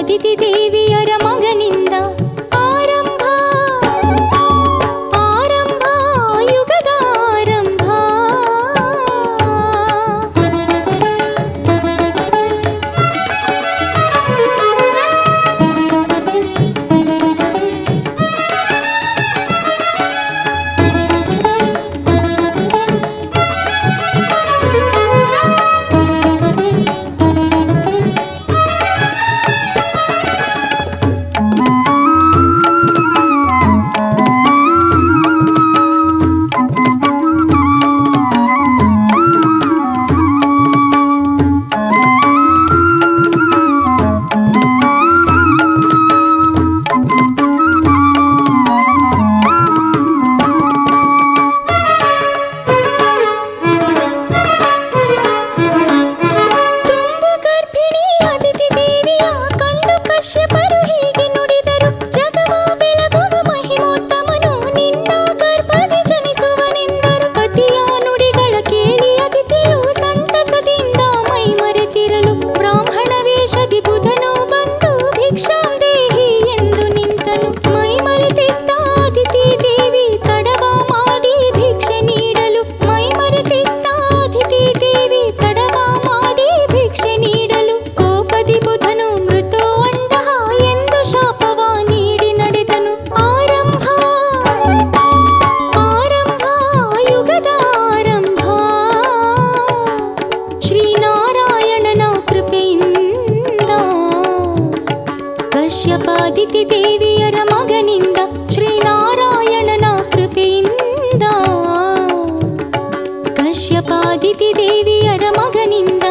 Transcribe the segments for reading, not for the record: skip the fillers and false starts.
ಕಶ್ಯಪಾದಿತಿ ದೇವಿಯರ ಮಗನಿಂದ ಆರಂಭ ಆರಂಭ ಯುಗದ ಆರಂಭ. ಕಶ್ಯಪಾದಿತಿ ದೇವಿಯರ ಮಗನಿಂದ ಶ್ರೀನಾರಾಯಣನ ಕೃಪೆಯಿಂದ ಕಶ್ಯಪಾದಿತಿ ದೇವಿಯರ ಮಗನಿಂದ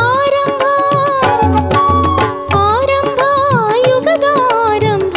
ಆರಂಭ ಆರಂಭ ಯುಗದ ಆರಂಭ.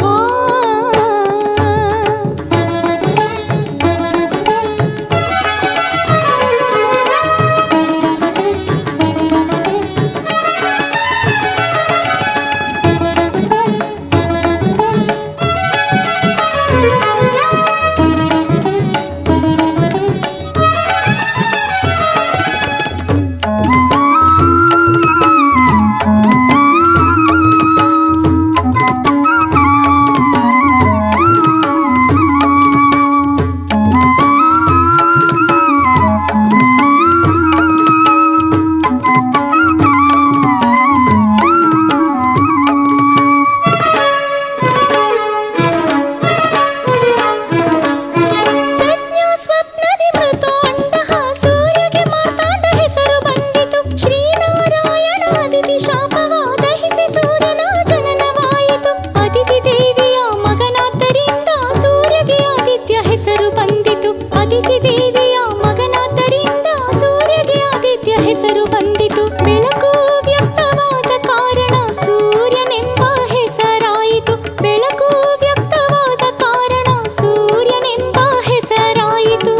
ಅದಿತಿ ದೇವಿಯ ಮಗನಾದ್ದರಿಂದ ಸೂರ್ಯಗೆ ಆದಿತ್ಯ ಹೆಸರು ಬಂದಿತು. ಬೆಳಕು ವ್ಯಕ್ತವಾದ ಕಾರಣ ಸೂರ್ಯನೆಂಬ ಹೆಸರಾಯಿತು. ಬೆಳಕು ವ್ಯಕ್ತವಾದ ಕಾರಣ ಸೂರ್ಯನೆಂಬ ಹೆಸರಾಯಿತು.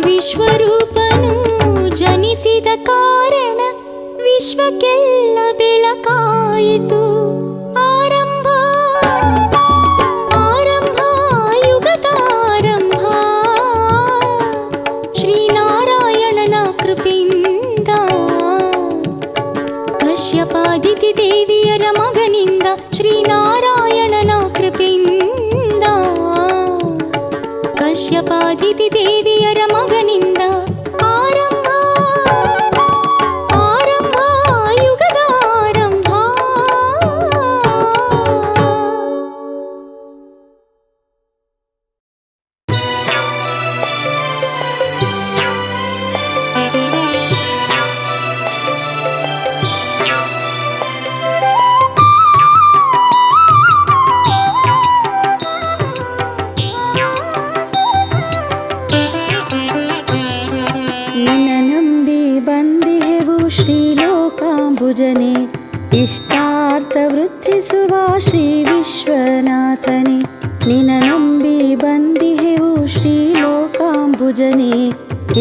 ವಿಶ್ವರೂಪನು ಜನಿಸಿದ ಕಾರಣ ವಿಶ್ವಕ್ಕೆಲ್ಲ ಬೆಳಕಾಯಿತು. ಆರಂಭ ಆರಂಭ ಯುಗದ ಆರಂಭ ಶ್ರೀನಾರಾಯಣನ ಕೃಪೆಯಿಂದ ಕಶ್ಯಪಾದಿತಿ ದೇವಿಯರ ಮಗನಿಂದ ಶ್ರೀನಾರಾಯಣನ ಕೃಪೆಯಿಂದ ಕಶ್ಯಪಾದಿತಿ ದೇವಿಯರ ಮಗನಿಂದ ಆರಂಭ ಆರಂಭ ಯುಗದ ಆರಂಭ. ಶ್ರೀಲೋಕಾಂಬುಜನೆ ಇಷ್ಟಾರ್ಥ ವೃದ್ಧಿಸುವ ಶ್ರೀ ವಿಶ್ವನಾಥನೆ. ನಿನ ನಂಬಿ ಬಂದಿಹೆವು ಶ್ರೀಲೋಕಾಂಬುಜನೆ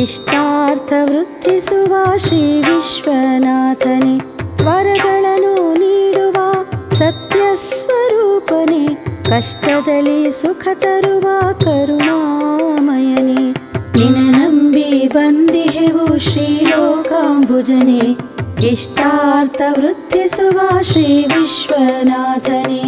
ಇಷ್ಟಾರ್ಥ ವೃದ್ಧಿಸುವ ಶ್ರೀ ವಿಶ್ವನಾಥನೆ. ವರಗಳನ್ನು ನೀಡುವ ಸತ್ಯ ಸ್ವರೂಪನೆ ಕಷ್ಟದಲ್ಲಿ ಸುಖ ತರುವ ಕರುಣಾಮಯನೆ. ನಿನ ನಂಬಿ ಬಂದಿಹೆವು ಶ್ರೀಲೋಕಾಂಬುಜನೆ ಇಷ್ಟಾರ್ಥ ವೃದ್ಧಿಸುವ ಶ್ರೀ ವಿಶ್ವನಾಥನೇ.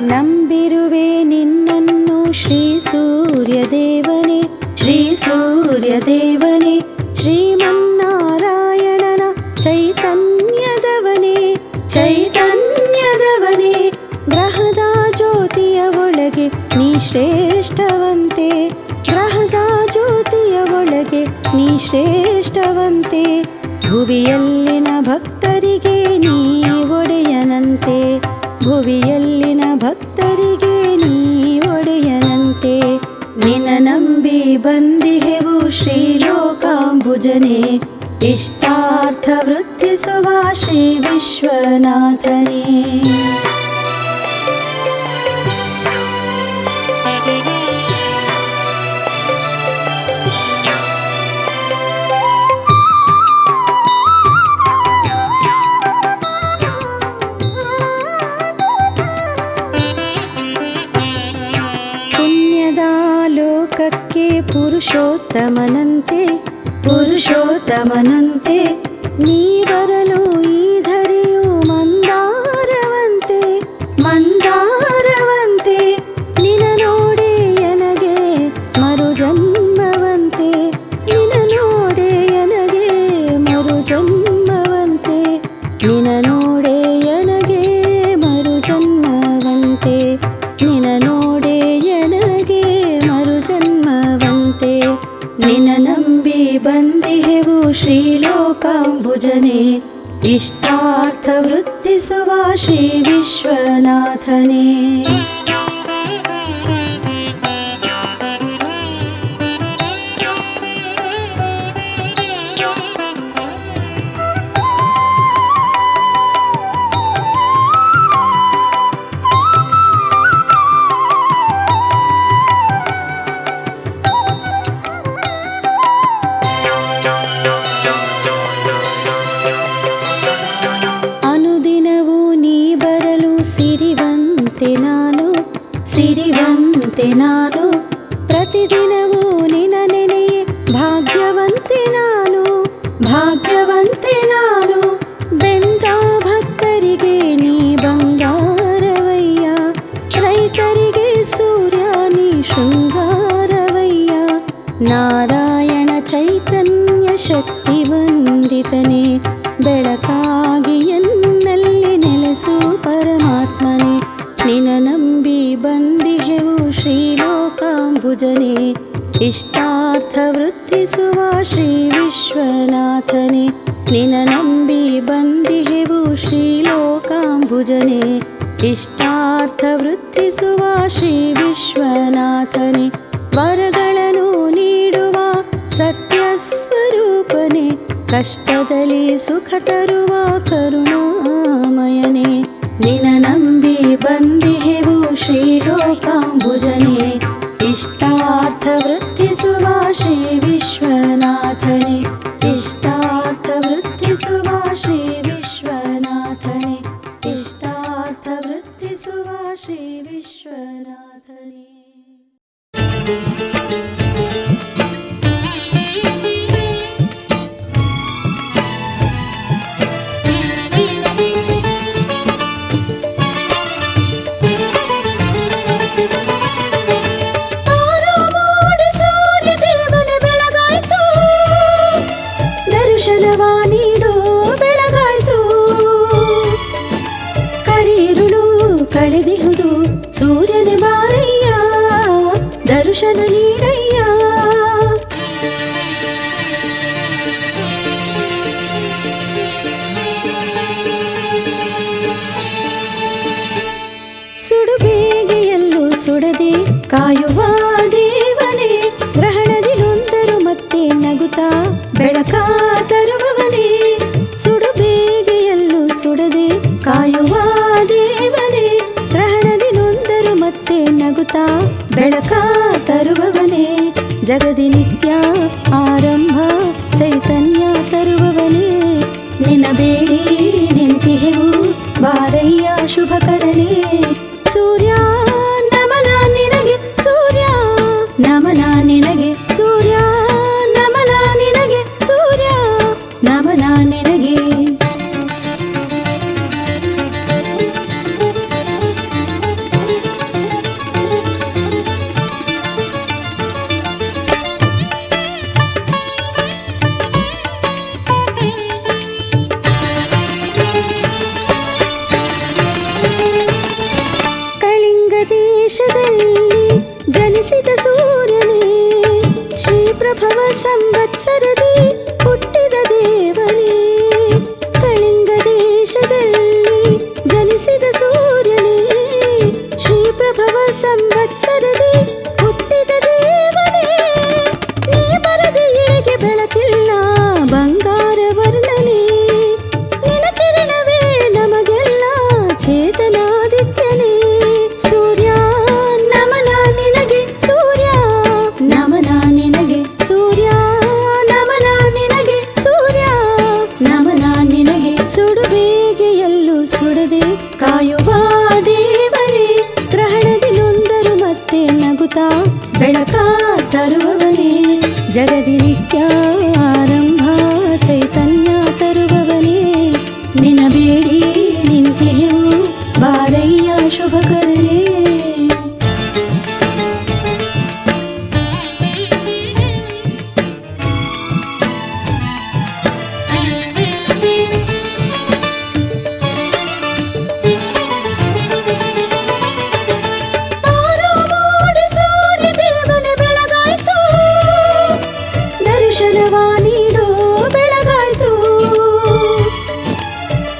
ನಂಬಿರುವೆ ನಿನ್ನನ್ನು ಶ್ರೀ ಸೂರ್ಯದೇವನೇ, ಶ್ರೀ ಸೂರ್ಯದೇವನೇ, ಶ್ರೀಮನ್ನಾರಾಯಣನ ಚೈತನ್ಯದವನೇ, ಚೈತನ್ಯದವನೇ. ಗ್ರಹದ ಜ್ಯೋತಿಯ ಒಳಗೆ ನೀ ಶ್ರೇಷ್ಠವಂತೆ, ಗ್ರಹದ ಜ್ಯೋತಿಯ ಒಳಗೆ ನೀ ಶ್ರೇಷ್ಠವಂತೆ. ಭುವಿಯಲ್ಲಿನ ಭಕ್ತರಿಗೆ ನೀ ಒಡೆಯನಂತೆ, ಭುವಿಯಲ್ಲಿನ ಭಕ್ತರಿಗೆ ನೀ ಒಡೆಯನಂತೆ. ನಿನ್ನ ನಂಬಿ ಬಂದಿಹೆವು ಶ್ರೀಲೋಕಾಂಬುಜನೇ, ಇಷ್ಟಾರ್ಥ ವೃದ್ಧಿಸುವ ಶ್ರೀ ವಿಶ್ವನಾಥನೇ. ಲೋಕಕ್ಕೆ ಪುರುಷೋತ್ತಮನಂತೆ, ಪುರುಷೋತ್ತಮನಂತೆ ನೀ ಬರಲು ಈ ಧರೆಯು ಮಂದಾರವಂತೆ, ಮಂದಾರವಂತೆ. ನಿನ ನೋಡೆ ಎನಗೆ ಮರುಜನ್ಮವಂತೆ, ನಿನ ನೋಡೆ ಎನಗೆ ಮರುಜನ್ಮವಂತೆ, ನಿನ ನೋಡೆ ಎನಗೆ ಮರುಜನ್ಮವಂತೆ, ನಿನ ನೋಡೆ ಎನಗೆ ಮರುಜನ್ಮವಂತೆ. ನಿನ ನಂಬಿ ಬಂದಿಹೆವು ಶ್ರೀಲೋಕಾಂಬುಜನೇ, ಇಷ್ಟಾರ್ಥ ವೃದ್ಧಿಸುವ ಶ್ರೀ ವಿಶ್ವನಾಥನೇ. ಸಿರಿವಂತೆ ನಾನು, ಪ್ರತಿದಿನವೂ ನಿನ ನೆನೆಯೇ ಭಾಗ್ಯವಂತೆ ನಾನು, ಭಾಗ್ಯವಂತೆ ನಾನು. ಬೆಂದ ಭಕ್ತರಿಗೆ ನೀ ಬಂಗಾರವಯ್ಯ, ರೈತರಿಗೆ ಸೂರ್ಯ ನೀ ಶೃಂಗಾರವಯ್ಯ. ನಾರಾಯಣ ಚೈತನ್ಯ ಶಕ್ತಿ ವಂದಿತನೇ, ಬೆಳಕಾಗಿ ಎನ್ನಲ್ಲಿ ನೆಲೆಸು ಪರಮಾತ್ಮನೇ. ನಿನ ನಂಬಿ ಬಂದಿಹೆವು ಶ್ರೀಲೋಕಾಂಬುಜನೇ, ಇಷ್ಟಾರ್ಥ ವೃದ್ಧಿಸುವ ಶ್ರೀ ವಿಶ್ವನಾಥನೇ. ನಿನ ನಂಬಿ ಬಂದಿಹೆವು ಶ್ರೀಲೋಕಾಂಬುಜನೇ, ಇಷ್ಟಾರ್ಥ ವೃದ್ಧಿಸುವ ಶ್ರೀ ವಿಶ್ವನಾಥನೇ. ವರಗಳನ್ನು ನೀಡುವ ಸತ್ಯ ಸ್ವರೂಪನೇ, ಕಷ್ಟದಲ್ಲಿ ಸುಖ ತರುವ ಕರುಣಾಮಯನೇ. ನಿನ ನಂಬಿ ಬಂದಿಹೆವು ಶ್ರೀಲೋಕಾಂಬುಜನೇ, ಇಷ್ಟಾರ್ಥ ವೃದ್ಧಿಸುವ ಶ್ರೀ ವಿಶ್ವನಾಥನೇ, ಇಷ್ಟಾರ್ಥ ವೃದ್ಧಿಸುವ ಶ್ರೀ ವಿಶ್ವನಾಥನೇ, ಇಷ್ಟಾರ್ಥ ವೃದ್ಧಿಸುವ ಶ್ರೀ ವಿಶ್ವನಾಥನೇ. ನೀಡು ಬೆಳಗಾಯ್ತು, ಕರಿರುಳು ಕಳೆದಿಹುದು ಸೂರ್ಯನ ಬಾರಯ್ಯ, ದರ್ಶನ ನೀಡಯ್ಯ. ಸುಡುಬೇಗೆಯಲ್ಲೂ ಸುಡದೆ ಕಾಯುವ ದೇವನೇ, ಗ್ರಹಣದಿ ನೊಂದರು ಮತ್ತೆ ನಗುತ್ತಾ ಬೆಳಕ ತರುವವನೇ. ಸುಡುಬೇಗೆಯಲ್ಲೂ ಸುಡದೆ ಕಾಯುವ ದೇವನೇ, ಗ್ರಹಣದಿ ಬೆಳಕ ತರುವವನೇ ಜಗದಿ ನಿತ್ಯ ಆರಂಭ ಚೈತನ್ಯ ತರುವವನೇ ನಿನ್ನ ಬೇಡಿ ನಿಂತಿಹೆವು ಬಾರಯ್ಯ ಶುಭಕರನೇ ಸೂರ್ಯ ನಮನ ನಿನಗೆ ಸೂರ್ಯ ನಮನ ನಿನಗೆ ಸೂರ್ಯ ನಮನ ನಿನಗೆ ಸೂರ್ಯ ನಮನ ನಿನಗೆ ದೇಶದಲ್ಲಿ ಜನಿಸಿದ ಸೂರ್ಯನೇ ಶ್ರೀಪ್ರಭವ ಸಂವತ್ಸರದಿ ಹುಟ್ಟಿದ ದೇವನೇ ಕಳಿಂಗ ದೇಶದಲ್ಲಿ ಜನಿಸಿದ ಸೂರ್ಯನೇ ಶ್ರೀಪ್ರಭವ ಸಂವತ್ಸರದಿ ಹುಟ್ಟಿದ ದೇವನೇ ನೀ ಬರದ ಇಳೆಗೆ ಬೆಳಕಿಲ್ಲ ಬಂಗಾರ ವರ್ಣನೆ ನಿನ ಕಿರಣವೇ ನಮಗೆಲ್ಲ ಚೇತನಾದಿತ್ಯನೇ ಸೂರ್ಯ ನಮನ ನಿನಗೆ ಸೂರ್ಯ ನಮನ ನಿನಗೆ ಸೂರ್ಯ ನಮನ ನಿನಗೆ ಸೂರ್ಯ ನಮನ ನಿನಗೆ ಸುಡು ಬೇಗೆಯಲ್ಲೂ ಸುಡದೆ ಕಾಯುವ ದೇವರೇ ಗ್ರಹಣದಿ ನೊಂದರು ಮತ್ತೆ ನಗುತ್ತಾ ಬೆಳಕ ತರುವವನೇ ಜಗದಿ ನಿತ್ಯ ಆರಂಭ ಚೈತನ್ಯ ತರುವವನೇ ನಿನ್ನ ಬೇಡಿ ನಿಂತಿಹೆವು ಬಾರಯ್ಯ ಶುಭಕರನೇ ದರ್ಶನವ ನೀಡೋ ಬೆಳಗಾಯ್ತು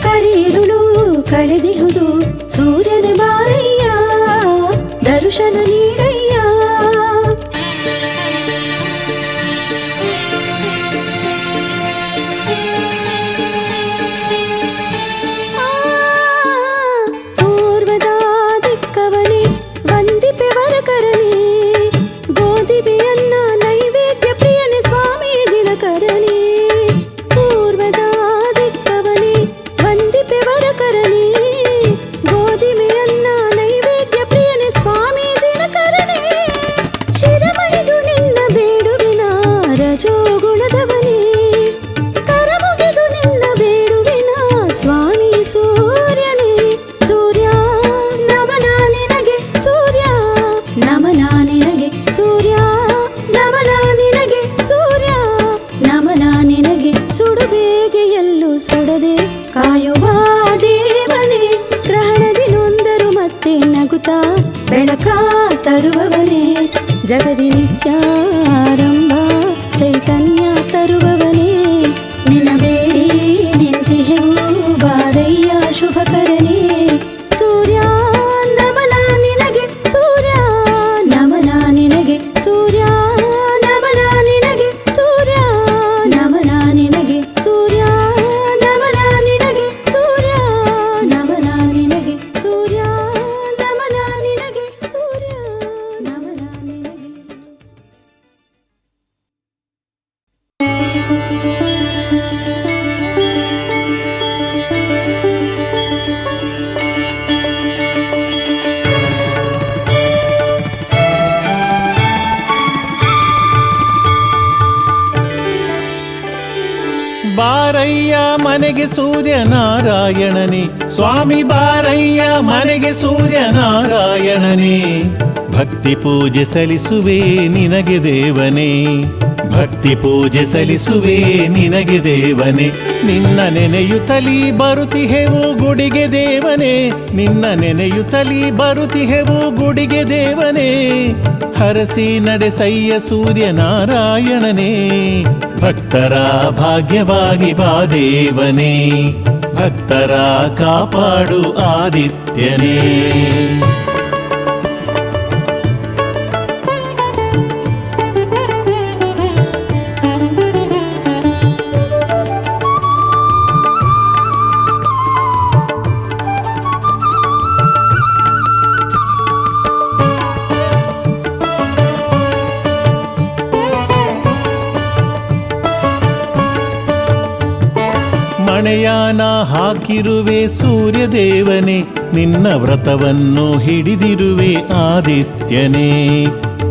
ಕರಿರುಳು ಕಳೆದಿಹುದು ಸೂರ್ಯನ ಬಾರಯ್ಯ ದರ್ಶನ ನೀಡಯ್ಯ ಪೂರ್ವದ ದಿಕ್ಕವನೇ ವಂದಿಪೆ ವರಕರನೇ ಗೋಧಿಬೆಯನ್ನ ನೈವೇದ್ಯ ಪ್ರಿಯನೇ ಸ್ವಾಮಿ ದಿನಕರನೇ ಪೂರ್ವದ ದಿಕ್ಕವನೇ ವಂದಿಪೆ ವರಕರನೇ ಗೋಧಿಮೆಯನ್ನ ನೈವೇದ್ಯ ಪ್ರಿಯನೇ ಸ್ವಾಮಿ ದಿನಕರನೇ ಶಿರಮಣಿದು ನಿನ್ನ ಬೇಡುವಿನ ರಜೋಗುಣದವನೇ ಕರಮುಗಿದು ನಿನ್ನ ಬೇಡುವಿನ ಸ್ವಾಮಿ ಸೂರ್ಯನೇ ಸೂರ್ಯ ನಮನ ನಿನಗೆ ಸೂರ್ಯ ನಮನ ನಿನಗೆ ಸೂರ್ಯ ನಮನ ನಿನಗೆ ಸೂರ್ಯ ನಮನ ನಿನಗೆ ಸುಡು ಬೇಗೆಯಲ್ಲೂ ಸುಡದೆ ಕಾಯುವ ದೇವನೇ ಗ್ರಹಣದಿ ನೊಂದರು ಮತ್ತೆ ನಗುತ್ತಾ ಬೆಳಕ ತರುವವನೇ ಜಗದಿ ನಿತ್ಯ ಆರಂಭ ಚೈತನ್ಯ ತರುವವನೇ ನಿನ್ನ ಬೇಡಿ ನಿಂತಿಹೆವು ಬಾರಯ್ಯ ಶುಭಕರನೇ ಸೂರ್ಯ ನಮನ ನಿನಗೆ ಸೂರ್ಯ ನಮನ ನಿನಗೆ ಸೂರ್ಯ ನಮನ ನಿನಗೆ ಸೂರ್ಯ ನಮನ ನಿನಗೆ ಸೂರ್ಯ ನಮನ ನಿನಗೆ ಸೂರ್ಯ ನಮನ ನಿನಗೆ ಸೂರ್ಯ ನಮನ ನಿನಗೆ ಸೂರ್ಯ ನಮನ ನಿನಗೆ ಬಾರಯ್ಯ ಮನೆಗೆ ಸೂರ್ಯನಾರಾಯಣನೇ ಸ್ವಾಮಿ ಬಾರಯ್ಯ ಮನೆಗೆ ಸೂರ್ಯನಾರಾಯಣನೇ ಭಕ್ತಿ ಪೂಜೆ ಸಲ್ಲಿಸುವೆ ನಿನಗೆ ದೇವನೇ ಭಕ್ತಿ ಪೂಜೆ ಸಲ್ಲಿಸುವೆ ನಿನಗೆ ದೇವನೇ ನಿನ್ನ ನೆನೆಯುತ್ತಲಿ ಬರುತ್ತಿಹೆವು ಗುಡಿಗೆ ದೇವನೇ ನಿನ್ನ ನೆನೆಯುತ್ತಲಿ ಬರುತ್ತಿಹೆವು ಗುಡಿಗೆ ದೇವನೇ ಹರಸಿ ನಡೆಸಯ್ಯ ಸೂರ್ಯನಾರಾಯಣನೇ ಭಕ್ತರ ಭಾಗ್ಯವಾಗಿ ಬಾ ದೇವನೇ ಭಕ್ತರ ಕಾಪಾಡು ಆದಿತ್ಯನೇ ಮಣೆಯಾನ ಹಾಕಿರುವೆ ಸೂರ್ಯದೇವನೇ, ನಿನ್ನ ವ್ರತವನ್ನು ಹಿಡಿದಿರುವೆ ಆದಿತ್ಯನೇ.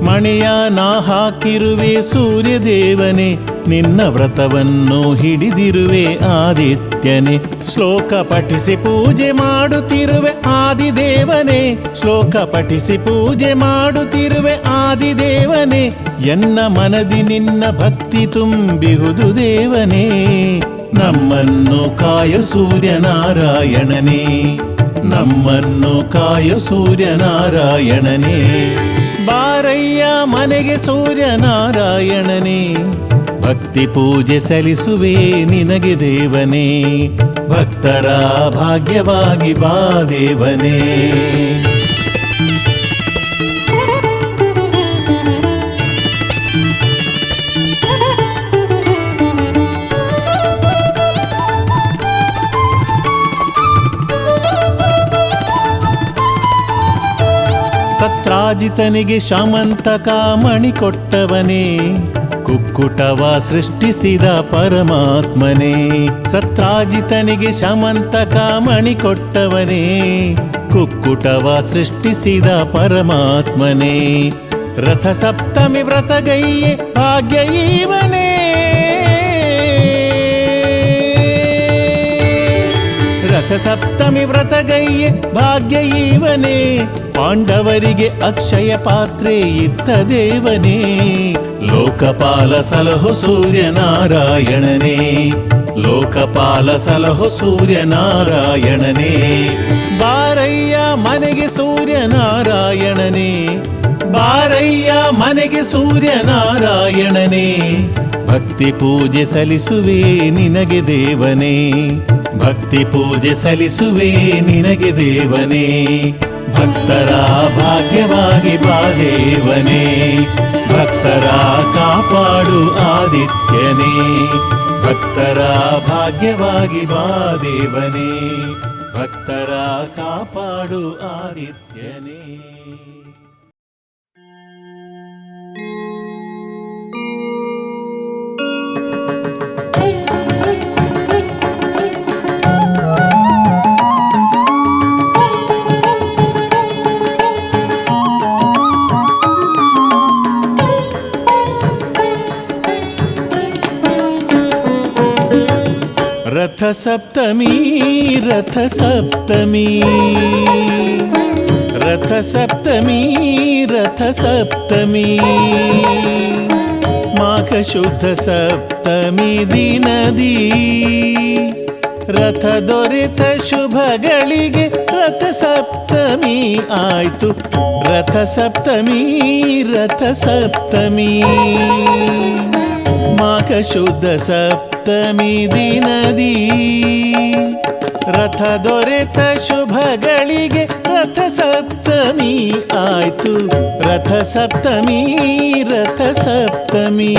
ಮಣೆಯಾನ ಹಾಕಿರುವೆ ಸೂರ್ಯದೇವನೇ, ನಿನ್ನ ವ್ರತವನ್ನು ಹಿಡಿದಿರುವೆ ಆದಿತ್ಯನೇ. ಶ್ಲೋಕ ಪಠಿಸಿ ಪೂಜೆ ಮಾಡುತ್ತಿರುವೆ ಆದಿದೇವನೇ, ಶ್ಲೋಕ ಪಠಿಸಿ ಪೂಜೆ ಮಾಡುತ್ತಿರುವೆ ಆದಿದೇವನೇ. ಎನ್ನ ಮನದಿ ನಿನ್ನ ಭಕ್ತಿ ತುಂಬಿಹುದು ದೇವನೇ, ನಮ್ಮನ್ನು ಕಾಯ ಸೂರ್ಯನಾರಾಯಣನೇ, ನಮ್ಮನ್ನು ಕಾಯ ಸೂರ್ಯನಾರಾಯಣನೇ. ಬಾರಯ್ಯ ಮನೆಗೆ ಸೂರ್ಯನಾರಾಯಣನೇ, ಭಕ್ತಿ ಪೂಜೆ ಸಲ್ಲಿಸುವೆ ನಿನಗೆ ದೇವನೇ. ಭಕ್ತರ ಭಾಗ್ಯವಾಗಿ ಬಾ ದೇವನೇ. ಸತ್ರಾಜಿತನಿಗೆ ಶಾಮಂತಕ ಮಣಿ ಕೊಟ್ಟವನೇ, ಕುಕ್ಕುಟವ ಸೃಷ್ಟಿಸಿದ ಪರಮಾತ್ಮನೇ. ಸತ್ರಾಜಿತನಿಗೆ ಶಾಮಂತಕ ಮಣಿ ಕೊಟ್ಟವನೇ, ಕುಕ್ಕುಟವ ಸೃಷ್ಟಿಸಿದ ಪರಮಾತ್ಮನೇ. ರಥ ಸಪ್ತಮಿ ವ್ರತಗೈಯೆ ಭಾಗ್ಯ ಇವನೇ, ರಥ ಸಪ್ತಮಿ ವ್ರತಗೈಯೆ ಭಾಗ್ಯ ಇವನೇ. ಪಾಂಡವರಿಗೆ ಅಕ್ಷಯ ಪಾತ್ರೆ ಇದ್ದ ದೇವನೇ, ಲೋಕಪಾಲ ಸಲಹು ಸೂರ್ಯನಾರಾಯಣನೇ, ಲೋಕಪಾಲ ಸಲಹು ಸೂರ್ಯನಾರಾಯಣನೇ. ಬಾರಯ್ಯ ಮನೆಗೆ ಸೂರ್ಯನಾರಾಯಣನೇ, ಬಾರಯ್ಯ ಮನೆಗೆ ಸೂರ್ಯನಾರಾಯಣನೇ. ಭಕ್ತಿ ಪೂಜೆ ಸಲ್ಲಿಸುವೆ ನಿನಗೆ ದೇವನೇ, ಭಕ್ತಿ ಪೂಜೆ ಸಲ್ಲಿಸುವೆ ನಿನಗೆ ದೇವನೇ. ಭಕ್ತರ ಭಾಗ್ಯವಾಗಿ ಬಾ ದೇವನೇ, ಭಕ್ತರ ಕಾಪಾಡು ಆದಿತ್ಯನೇ. ಭಕ್ತರ ಭಾಗ್ಯವಾಗಿ ಬಾ ದೇವನೇ, ಭಕ್ತರ ಕಾಪಾಡು ಆದಿತ್ಯನೇ. ರಥ ಸಪ್ತಮಿ, ರಥ ಸಪ್ತಮಿ, ರಥ ಸಪ್ತಮಿ, ರಥ ಸಪ್ತಮಿ. ಮಾಘ ಶುದ್ಧ ಸಪ್ತಮಿ ದಿನದಿ ರಥ ದೊರೆತ ಶುಭಗಳಿಗೆ ರಥ ಸಪ್ತಮಿ ಆಯ್ತು. ರಥ ಸಪ್ತಮಿ, ರಥ ಸಪ್ತಮಿ. ಮಾಘ ಶುದ್ಧ ಸಪ್ತಮಿ ದಿನದಿ ರಥ ದೊರೆತ ಶುಭಗಳಿಗೆ ರಥ ಸಪ್ತಮಿ ಆಯ್ತು. ರಥ ಸಪ್ತಮಿ, ರಥ ಸಪ್ತಮಿ.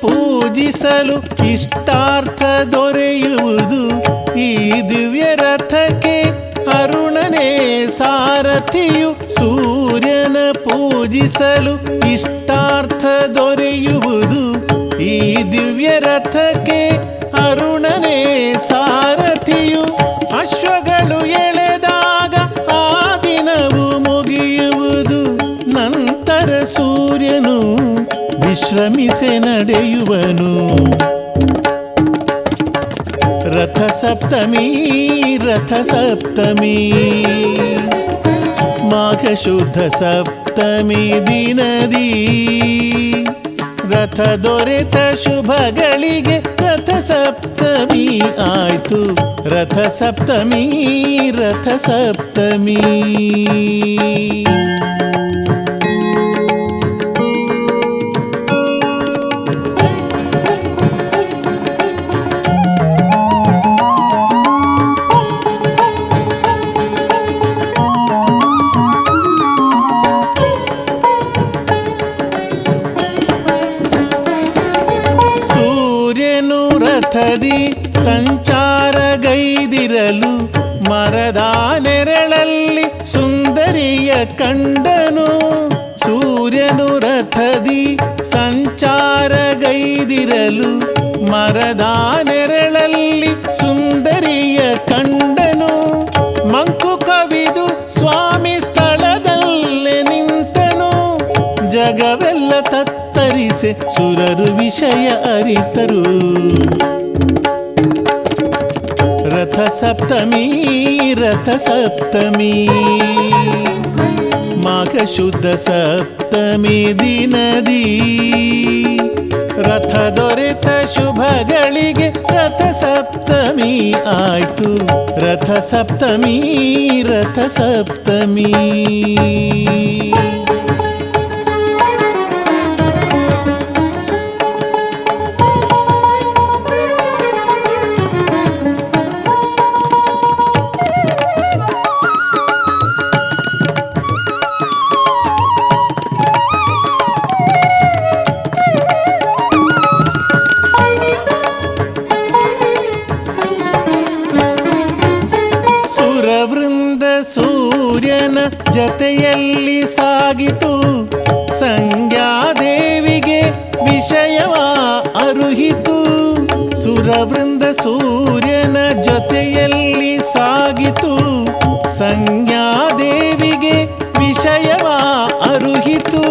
ಪೂಜಿಸಲು ಇಷ್ಟಾರ್ಥ ದೊರೆಯುವುದು ಈ ದಿವ್ಯ ರಥಕ್ಕೆ ಅರುಣನೇ ಸಾರಥಿಯು. ಸೂರ್ಯನ ಪೂಜಿಸಲು ಇಷ್ಟಾರ್ಥ ದೊರೆಯುವುದು ಈ ದಿವ್ಯ ರಥಕ್ಕೆ ಅರುಣನೇ ಸಾರಥಿಯು. ಅಶ್ವಗಳು ಎಳೆದಾಗ ಆ ದಿನವು ಮುಗಿಯುವುದು, ನಂತರ ಸೂರ್ಯನು ವಿಶ್ರಮಿಸೆ ನಡೆಯುವನು. ರಥ ಸಪ್ತಮಿ, ರಥ ಸಪ್ತಮಿ. ಮಾಘ ಶುದ್ಧ ಸಪ್ತಮಿ ದಿನದಿ ರಥ ದೊರೆತ ಶುಭಗಳಿಗೆ ರಥ ಸಪ್ತಮಿ ಆಯ್ತು. ರಥ ಸಪ್ತಮಿ, ರಥ ಸಪ್ತಮಿ. ರಥದಿ ಸಂಚಾರಗೈದಿರಲು ಮರದ ನೆರಳಲ್ಲಿ ಸುಂದರಿಯ ಕಂಡನು. ಸೂರ್ಯನು ರಥದಿ ಸಂಚಾರಗೈದಿರಲು ಮರದ ನೆರಳಲ್ಲಿ ಸುಂದರಿಯ ಕಂಡನು. ಮಂಕು ಕವಿದು ಸ್ವಾಮಿ ಸ್ಥಳದಲ್ಲೇ ನಿಂತನು. ಜಗವೆಲ್ಲ ತತ್ತರಿಸೆ ಸುರರು ವಿಷಯ ಅರಿತರು. ರಥ ಸಪ್ತಮಿ ರಥ ಸಪ್ತಮಿ ಮಾಘ ಶುದ್ಧ ಸಪ್ತಮಿ ದಿನದಿ ರಥ ದೊರೆತ ಶುಭಗಳಿಗೆ ರಥ ಸಪ್ತಮಿ ಆಯ್ತು. ರಥ ಸಪ್ತಮಿ ರಥ ಸಪ್ತಮಿ. ಸುರವೃಂದ ಸೂರ್ಯನ ಜತೆಯಲ್ಲಿ ಸಾಗಿತು. ಸಂಜ್ಞಾದೇವಿಗೆ ವಿಷಯವ ಅರುಹಿತು. ಸುರವೃಂದ ಸೂರ್ಯನ ಜೊತೆಯಲ್ಲಿ ಸಾಗಿತು. ಸಂಜ್ಞಾದೇವಿಗೆ ವಿಷಯವ ಅರುಹಿತು.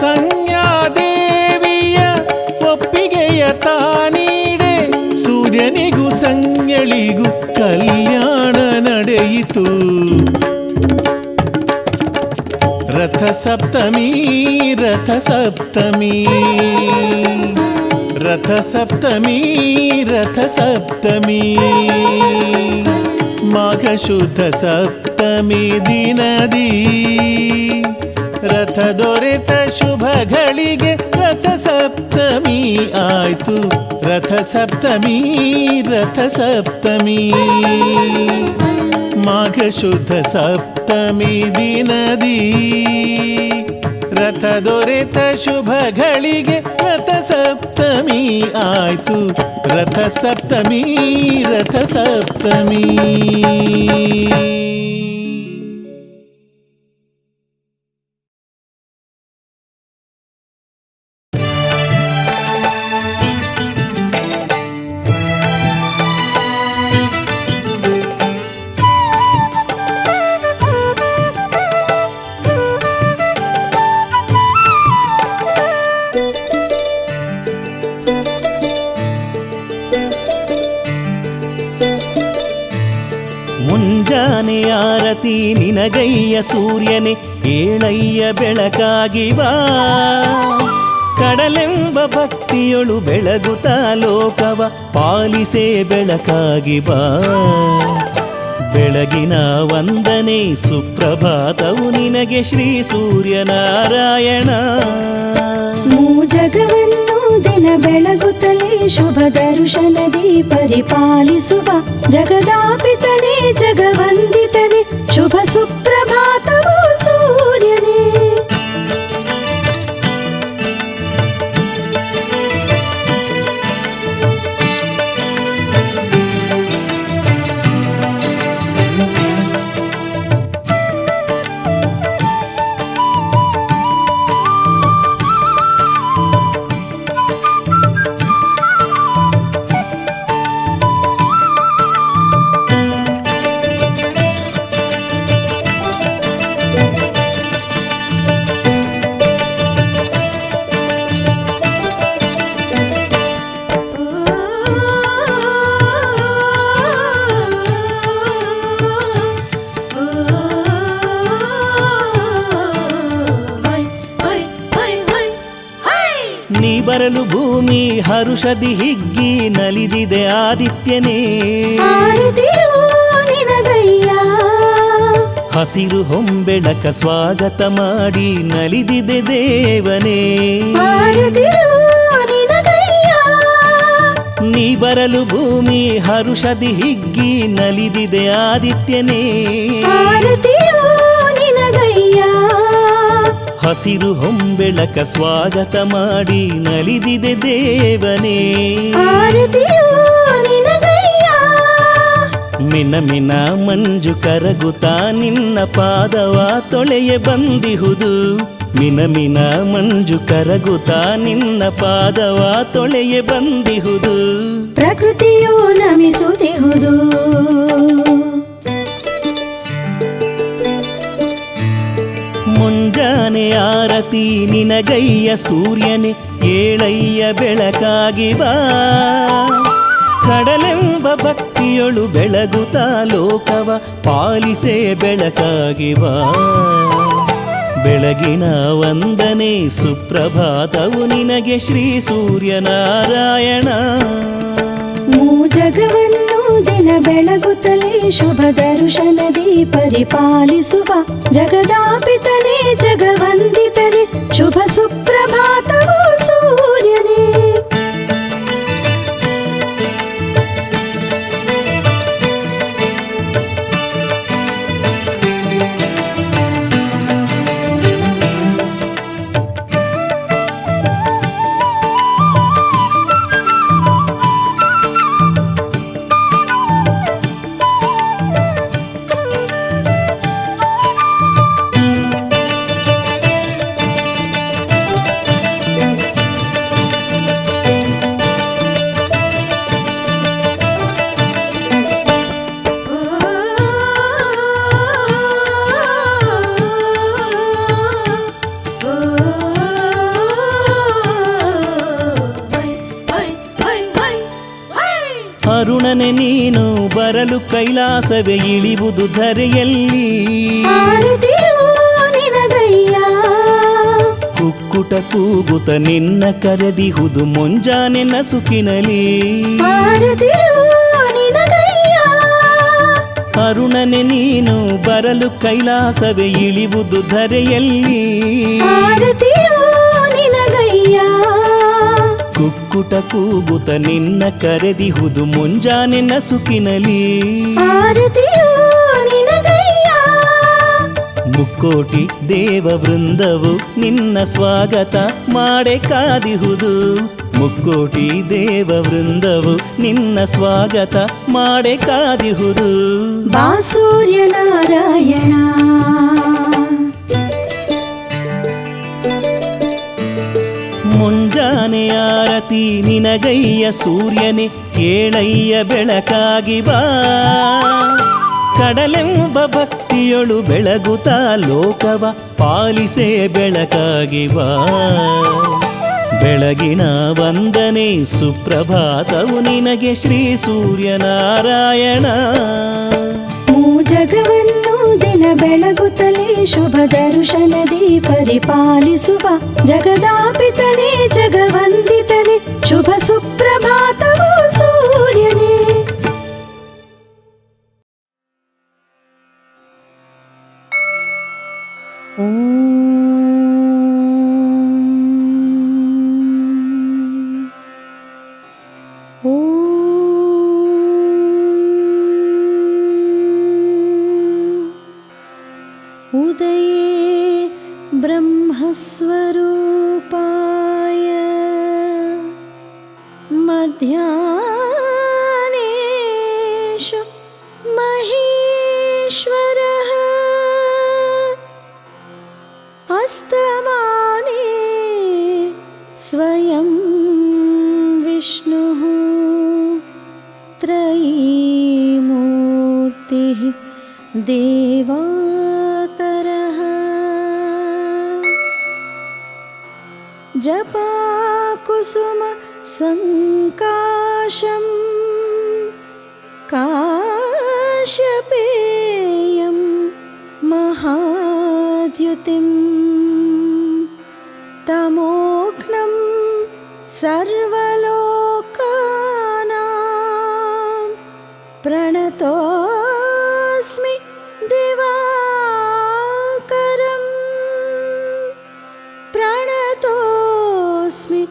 ಸಂಜ್ಞಾದೇವಿಯ ಒಪ್ಪಿಗೆಯ ತಾನೀಡೆ ಸೂರ್ಯನಿಗೂ ಸಂಜ್ಞಳಿಗೂ ಕಲ್ಯಾಣ ನಡೆಯಿತು. ರಥ ಸಪ್ತಮಿ ರಥ ಸಪ್ತಮಿ ರಥ ಸಪ್ತಮಿ ರಥ ಸಪ್ತಮಿ ಮಾಘ ಶುದ್ಧ ಸಪ್ತಮಿ ದಿನದಿ ರಥ ದೊರೆತ ಶುಭಗಳಿಗೆ ರಥ ಸಪ್ತಮಿ ಆಯ್ತು. ರಥ ಸಪ್ತಮಿ ರಥ ಸಪ್ತಮಿ ಮಾಘ ಶುದ್ಧ ಸಪ್ತಮಿ ದಿನದಿ ರಥ ದೊರೆತ ಶುಭಗಳಿಗೆ ರಥ ಸಪ್ತಮಿ ಆಯ್ತು. ರಥ ಸಪ್ತಮಿ ರಥ ಸಪ್ತಮಿ. ಮುಂಜಾನೆ ಆರತಿ ನಿನಗಯ್ಯ ಸೂರ್ಯನೇ, ಏಳಯ್ಯ ಬೆಳಕಾಗಿ ಬಾ. ಕಡಲೆಂಬ ಭಕ್ತಿಯೊಳು ಬೆಳಗುತ್ತ ಲೋಕವ ಪಾಲಿಸೇ ಬೆಳಕಾಗಿ ಬಾ. ಬೆಳಗಿನ ವಂದನೆ ಸುಪ್ರಭಾತವು ನಿನಗೆ ಶ್ರೀ ಸೂರ್ಯನಾರಾಯಣ. ಜಗವನ್ನು ದಿನ ಬೆಳಗುತ್ತಲೇ ಶುಭ ದರ್ಶನದಿ ಪರಿಪಾಲಿಸುವ ಜಗದಾಪಿತನೇ ಜಗವಂದಿತನೇ ಶುಭ ಸುಪ್ರಭಾತವು ಸೂರ್ಯನೇ. ನೀ ಬರಲು ಭೂಮಿ ಹರುಷದಿ ಹಿಗ್ಗಿ ನಲಿದಿದೆ ಆದಿತ್ಯನೇ. ಹಸಿರು ಹೊಂಬೆಳಕ ಸ್ವಾಗತ ಮಾಡಿ ನಲಿದಿದೆ ದೇವನೇ. ನೀ ಬರಲು ಭೂಮಿ ಹರುಷದಿ ಹಿಗ್ಗಿ ನಲಿದಿದೆ ಆದಿತ್ಯನೇ. ಹಸಿರು ಹೊಂಬೆಳಕ ಸ್ವಾಗತ ಮಾಡಿ ನಲಿದಿದೆ ದೇವನೇ. ಆರತಿಯು ನಿನಗಯ್ಯ, ಮಿನ ಮಿನ ಮಂಜು ಕರಗುತ್ತಾ ನಿನ್ನ ಪಾದವ ತೊಳೆಯ ಬಂದಿಹುದು. ಮಿನ ಮಿನ ಮಂಜು ಕರಗುತ್ತಾ ನಿನ್ನ ಪಾದವ ತೊಳೆಯ ಬಂದಿಹುದು. ಪ್ರಕೃತಿಯು ನಮಿಸುತ್ತಿಹುದು. ಮುಂಜಾನೆ ಆರತಿ ನಿನಗಯ್ಯ ಸೂರ್ಯನೇ, ಏಳಯ್ಯ ಬೆಳಕಾಗಿ ಬಾ. ಕಡಲೆಂಬ ಭಕ್ತಿಯೊಳು ಬೆಳಗುತ್ತಾ ಲೋಕವ ಪಾಲಿಸೇ ಬೆಳಕಾಗಿ ಬಾ. ಬೆಳಗಿನ ವಂದನೆ ಸುಪ್ರಭಾತವು ನಿನಗೆ ಶ್ರೀ ಸೂರ್ಯನಾರಾಯಣ. ಜಗವನ್ನು ದಿನ ಬೆಳಗುತ್ತಲೇ ಶುಭ ದರ್ಶನದಿ ಪರಿಪಾಲಿಸುವ ಜಗದಾಪಿತನೇ ಜಗವಂದಿತನೇ ಶುಭ ಸುಪ್ರಭಾತವು ಸೂರ್ಯನೇ. ಅರುಣನೆ ನೀನು ಬರಲು ಕೈಲಾಸವೇ ಇಳಿವುದು ಧರೆಯಲ್ಲಿ. ಆರತಿಯು ನಿನಗಯ್ಯ, ಕುಕ್ಕುಟ ಕೂಗುತ ನಿನ್ನ ಕರೆದಿಹುದು ಮುಂಜಾನೆ ನಸುಕಿನಲಿ. ಆರತಿಯು ನಿನಗಯ್ಯ, ಅರುಣನೆ ನೀನು ಬರಲು ಕೈಲಾಸವೇ ಇಳಿವುದು ಧರೆಯಲ್ಲಿ. ಆರತಿಯು ನಿನಗಯ್ಯ, ಕುಕ್ಕುಟ ಕೂಗುತ ನಿನ್ನ ಕರೆದಿಹುದು ಮುಂಜಾನೆ ನಸುಕಿನಲಿ. ಆರತಿಯು ನಿನಗಯ್ಯ, ಮುಕ್ಕೋಟಿ ದೇವ ವೃಂದವು ನಿನ್ನ ಸ್ವಾಗತ ಮಾಡೆ ಕಾದಿಹುದು. ಮುಕ್ಕೋಟಿ ದೇವ ವೃಂದವು ನಿನ್ನ ಸ್ವಾಗತ ಮಾಡೆ ಕಾದಿಹುದು. ಬಾ ಸೂರ್ಯನಾರಾಯಣ, ಮುಂಜಾನೆ ಆರತಿ ನಿನಗಯ್ಯ ಸೂರ್ಯನೇ, ಏಳಯ್ಯ ಬೆಳಕಾಗಿ ಬಾ. ಕಡಲೆಂಬ ಭಕ್ತಿಯೊಳು ಬೆಳಗುತ್ತಾ ಲೋಕವ ಪಾಲಿಸೇ ಬೆಳಕಾಗಿ ಬಾ. ಬೆಳಗಿನ ವಂದನೆ ಸುಪ್ರಭಾತವು ನಿನಗೆ ಶ್ರೀ ಸೂರ್ಯನಾರಾಯಣ. ಜಗವನ್ನು ದಿನ ಬೆಳಗುತ್ತಲೇ ಶುಭ ದರ್ಶನದಿ ಪರಿಪಾಲಿಸುವ ಜಗದಾಪಿತನೇ ಜಗವಂದಿತನೇ ಶುಭ ಸುಪ್ರಭಾತವು ಸೂರ್ಯನೇ. उदये ब्रह्मस्वरूपाय मध्याह्नेषु महेश्वरः अस्तमाने स्वयं विष्णुः त्रयीमूर्तिः देवाकरः जपाकुसुम संकाशं काश्यपेयं महाद्युतिं तमोघ्नं सर्वलोकानां प्रणतोऽस्मि दिवाकरम् प्रणतोऽस्मि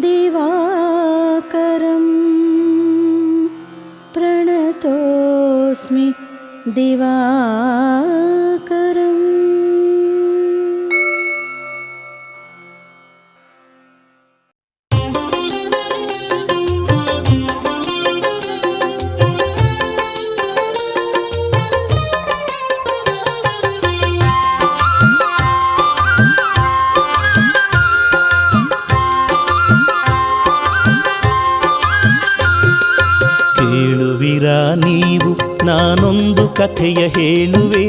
दिवाकरम् प्रणतोऽस्मि दिवाकरम्. ಕೇಳುವಿರಾ ನೀವು ನಾನೊಂದು ಕಥೆಯ ಹೇಳುವೆ,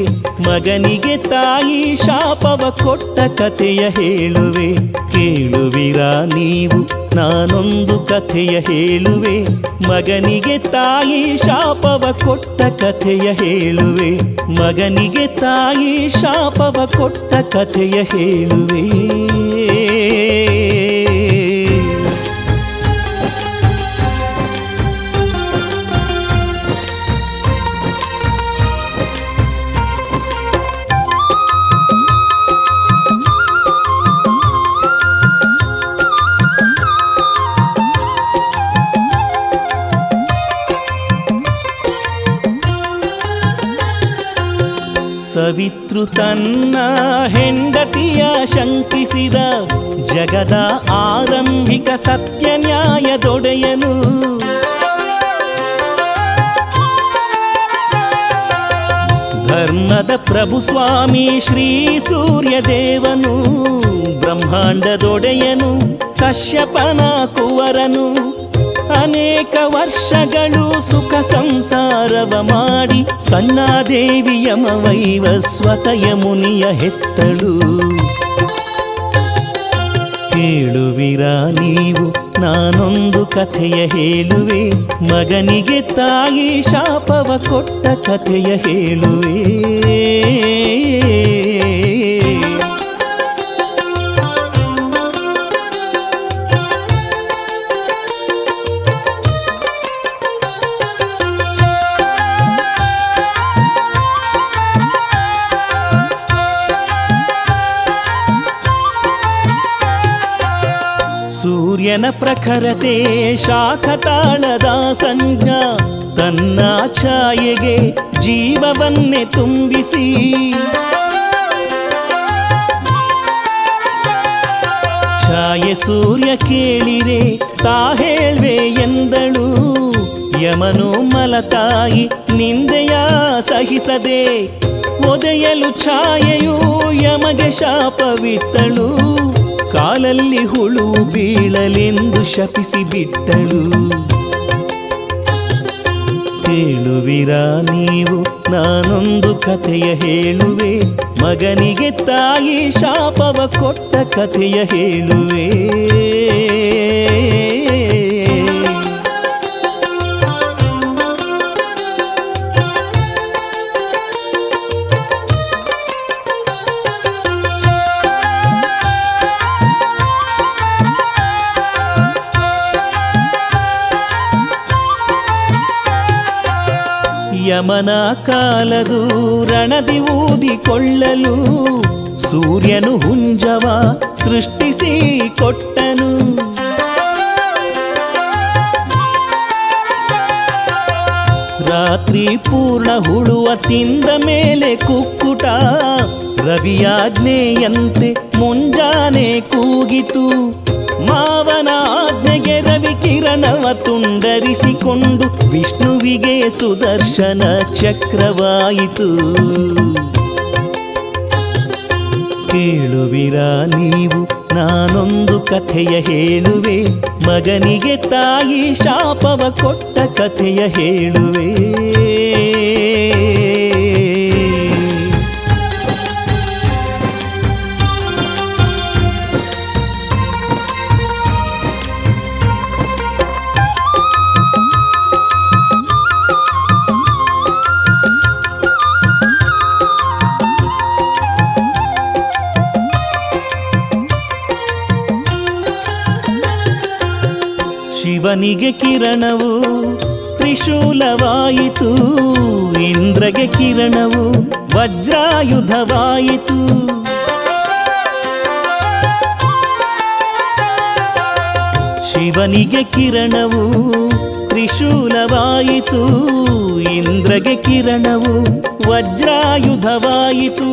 ಮಗನಿಗೆ ತಾಯಿ ಶಾಪವ ಕೊಟ್ಟ ಕಥೆಯ ಹೇಳುವೆ. ಕೇಳುವಿರಾ ನೀವು ನಾನೊಂದು ಕಥೆಯ ಹೇಳುವೆ, ಮಗನಿಗೆ ತಾಯಿ ಶಾಪವ ಕೊಟ್ಟ ಕಥೆಯ ಹೇಳುವೆ. ಮಗನಿಗೆ ತಾಯಿ ಶಾಪವ ಕೊಟ್ಟ ಕಥೆಯ ಹೇಳುವೆ. ಸವಿತೃ ತನ್ನ ಹೆಂಡತಿಯ ಶಂಕಿಸಿದ, ಜಗದ ಆರಂಭಿಕ ಸತ್ಯ ನ್ಯಾಯದೊಡೆಯನು. ಧರ್ಮದ ಪ್ರಭು ಸ್ವಾಮಿ ಶ್ರೀ ಸೂರ್ಯದೇವನು, ಬ್ರಹ್ಮಾಂಡದೊಡೆಯನು ಕಶ್ಯಪನ ಕುವರನು. ಅನೇಕ ವರ್ಷಗಳು ಸುಖ ಸಂಸಾರವ ಮಾಡಿ ಸನ್ನಾದೇವಿಯ ವೈವಸ್ವತಯ ಮುನಿಯ ಹೆತ್ತಳು. ಕೇಳುವಿರಾ ನೀವು ನಾನೊಂದು ಕಥೆಯ ಹೇಳುವೆ, ಮಗನಿಗೆ ತಾಯಿ ಶಾಪವ ಕೊಟ್ಟ ಕಥೆಯ ಹೇಳುವೆ. ಸೂರ್ಯನ ಪ್ರಖರತೆ ಶಾಖತಾಳದ ಸಂಜ್ಞಾ, ತನ್ನ ಛಾಯೆಗೆ ಜೀವವನ್ನೇ ತುಂಬಿಸಿ. ಛಾಯೆ ಸೂರ್ಯ ಕೇಳಿರೆ ತಾ ಹೇಳ್ವೆ ಎಂದಳು. ಯಮನು ಮಲತಾಯಿ ನಿಂದೆಯ ಸಹಿಸದೆ, ಒದೆಯಲು ಛಾಯೆಯು ಯಮಗೆ ಶಾಪವಿತ್ತಳು. ಕಾಲಲ್ಲಿ ಹುಳು ಬೀಳಲೆಂದು ಶಪಿಸಿ ಬಿಟ್ಟಳು. ಕೇಳುವಿರಾ ನೀವು ನಾನೊಂದು ಕಥೆಯ ಹೇಳುವೆ, ಮಗನಿಗೆ ತಾಯಿ ಶಾಪವ ಕೊಟ್ಟ ಕಥೆಯ ಹೇಳುವೆ. ಯಮನ ಕಾಲದು ರಣದಿ ಊದಿಕೊಳ್ಳಲು ಸೂರ್ಯನು ಹುಂಜವ ಸೃಷ್ಟಿಸಿ ಕೊಟ್ಟನು. ರಾತ್ರಿ ಪೂರ್ಣ ಹುಳುವ ತಿಂದ ಮೇಲೆ ಕುಕ್ಕುಟ, ರವಿಯಾಜ್ಞೆಯಂತೆ ಮುಂಜಾನೆ ಕೂಗಿತು. ಮಾವನ ಆಜ್ಞೆಗೆ ರವಿ ಕಿರಣವ ತುಂಡರಿಸಿಕೊಂಡು ವಿಷ್ಣುವಿಗೆ ಸುದರ್ಶನ ಚಕ್ರವಾಯಿತು. ಕೇಳುವಿರಾ ನೀವು ನಾನೊಂದು ಕಥೆಯ ಹೇಳುವೆ, ಮಗನಿಗೆ ತಾಯಿ ಶಾಪವ ಕೊಟ್ಟ ಕಥೆಯ ಹೇಳುವೆ. ಶಿವನಿಗೆ ಕಿರಣವು ತ್ರಿಶೂಲವಾಯಿತು, ಇಂದ್ರಗೆ ಕಿರಣವು ವಜ್ರಾಯುಧವಾಯಿತು. ಶಿವನಿಗೆ ಕಿರಣವು ತ್ರಿಶೂಲವಾಯಿತು, ಇಂದ್ರಗೆ ಕಿರಣವು ವಜ್ರಾಯುಧವಾಯಿತು.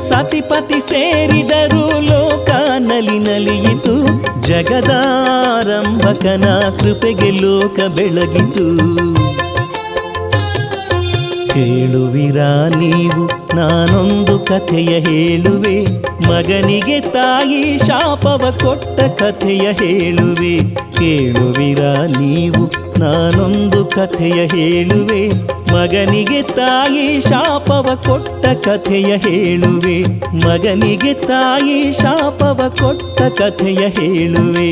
ಸತಿಪತಿ ಸೇರಿದರೂ ಲೋಕ ನಲಿ ನಲಿಯಿತು, ಜಗದಾರಂಭಕನ ಕೃಪೆಗೆ ಲೋಕ ಬೆಳಗಿತು. ಕೇಳುವಿರಾ ನೀವು ನಾನೊಂದು ಕಥೆಯ ಹೇಳುವೆ, ಮಗನಿಗೆ ತಾಯಿ ಶಾಪವ ಕೊಟ್ಟ ಕಥೆಯ ಹೇಳುವೆ. ಕೇಳುವಿರಾ ನೀವು ನಾನೊಂದು ಕಥೆಯ ಹೇಳುವೆ. ಮಗನಿಗೆ ತಾಯಿ ಶಾಪವ ಕೊಟ್ಟ ಕಥೆಯ ಹೇಳುವೆ. ಮಗನಿಗೆ ತಾಯಿ ಶಾಪವ ಕೊಟ್ಟ ಕಥೆಯ ಹೇಳುವೆ.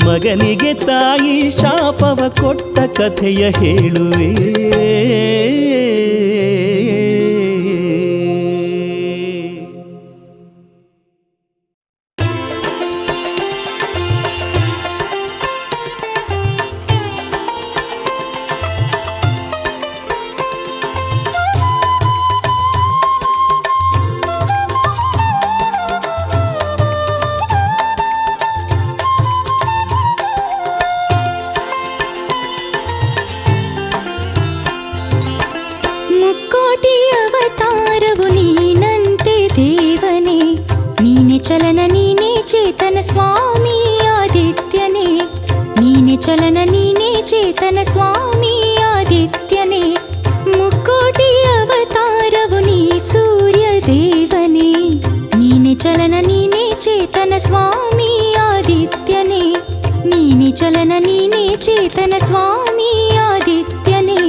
ಮಗನಿಗೆ ತಾಯಿ ಶಾಪವ ಕೊಟ್ಟ ಕಥೆಯ ಹೇಳುವೆ. ಚಲನ ನೀನೇ ಚೇತನ ಸ್ವಾಮಿ ಆದಿತ್ಯನೇ. ನೀನೆ ಚಲನ ನೀನೇ ಚೇತನ ಸ್ವಾಮಿ ಆದಿತ್ಯನೇ. ಮುಕ್ಕೋಟಿ ಅವತಾರವು ನೀ ಸೂರ್ಯ ದೇವನೇ. ನೀನೆ ಚಲನ ನೀನೇ ಚೇತನ ಸ್ವಾಮಿ ಆದಿತ್ಯನೇ. ನೀನೆ ಚಲನ ನೀನೇ ಚೇತನ ಸ್ವಾಮಿ ಆದಿತ್ಯನೇ.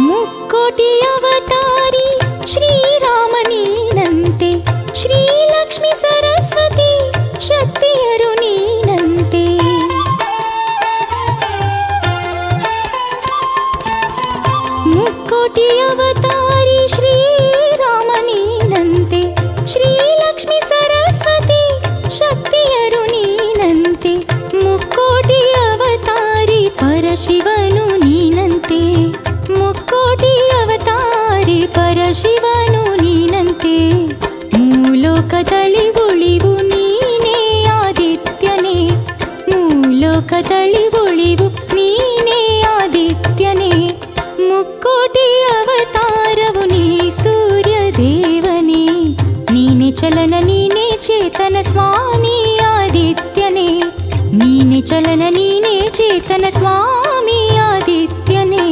ಮುಕ್ಕೋಟಿ ಅವತಾರಿ ಶ್ರೀರಾಮ ನೀನಂತೆ. ಶ್ರೀಲಕ್ಷ್ಮಿ ಸರಸ್ವತಿ ಶಕ್ತಿಯರು ನೀನಂತೆ. ಮುಕ್ಕೋಟಿ ಅವತಾರಿ ಶ್ರೀರಾಮ ನೀನಂತೆ. ಶ್ರೀಲಕ್ಷ್ಮಿ ಸರಸ್ವತಿ ಶಕ್ತಿಯರು ನೀನಂತೆ. ಮುಕ್ಕೋಟಿ ಅವತಾರಿ ಪರಶಿವನು ನೀನಂತೆ. ಮುಕ್ಕೋಟಿ ಅವತಾರಿ ಪರಶಿವನು ನೀನಂತೆ. ಮೂಲೋಕದಲ್ಲಿ ಉಳಿವು ನೀನೇ ಆದಿತ್ಯನೇ. ಮೂಲೋಕದಲ್ಲಿ ಉಳಿವು ನೀನೇ ಆದಿತ್ಯನೇ. ಮುಕ್ಕೋಟಿ ಅವತಾರವು ನೀ ಸೂರ್ಯ ದೇವನೇ. ನೀನೆ ಚಲನ ನೀನೇ ಚೇತನ ಸ್ವಾಮಿ ಆದಿತ್ಯನೇ. ನೀನೆ ಚಲನ ನೀನೇ ಚೇತನ ಸ್ವಾಮಿ ಆದಿತ್ಯನೇ.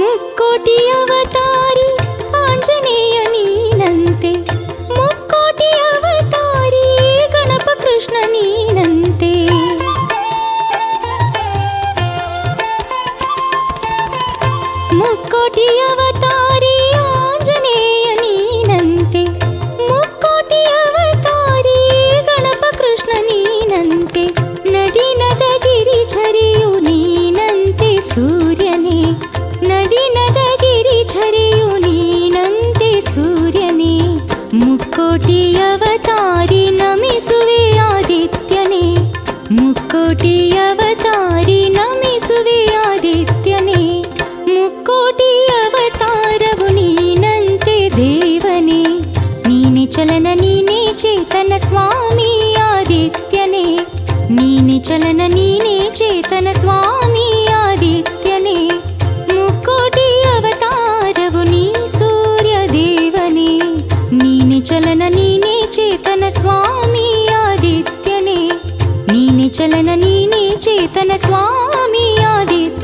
ಮುಕ್ಕೋಟಿ ಅವತಾರಿ ಆಂಜನೇಯ ನೀನಂತೆ. ಮುಕ್ಕೋಟಿ ಅವತಾರಿ ಗಣಪ ಕೃಷ್ಣ ನೀನಂತೆ. ಮುಕ್ಕೋಟಿ ಅವತಾರಿ ಆಂಜನೇಯ ನೀನಂತೆ. ಮುಕ್ಕೋಟಿ ಅವತಾರಿ ಗಣಪ ಕೃಷ್ಣ ನೀನಂತೆ. ನದಿ ನದ ಗಿರಿಝರಿಯು ನೀನಂತೆ ಸೂರ್ಯನೇ. ನದಿ ನದ ಗಿರಿಝರಿಯು ನೀನಂತೆ ಸೂರ್ಯನೇ. ಮುಕ್ಕೋಟಿ ಅವತಾರಿ ನಮಿಸುವೆ ಆದಿತ್ಯನೇ. ಮುಕ್ಕೋಟಿ ಅವತಾರಿ ನಮಿಸುವೆ ಆದಿತ್ಯನೇ. ಮುಕ್ಕೋಟಿ ಅವತಾರವು ನೀನಂತೆ ದೇವನೇ. ನೀನೆ ಚಲನ ನೀನೇ ಚೇತನ ಸ್ವಾಮಿ ಆದಿತ್ಯನೇ. ನೀನೆ ಚಲನ ನೀನೇ ಚೇತನ ಸ್ವಾಮಿ ಆದಿತ್ಯನೇ. ಮುಕ್ಕೋಟಿ ಅವತಾರವು ನೀ ಸೂರ್ಯ ದೇವನೇ. ನೀನೆ ಚಲನ ನೀನೇ ಚೇತನ ಸ್ವಾಮಿ ಆದಿತ್ಯನೇ. ನೀನೆ ಚಲನ ನೀನೇ ಚೇತನ ಸ್ವಾಮಿ ಆದಿತ್ಯನೇ.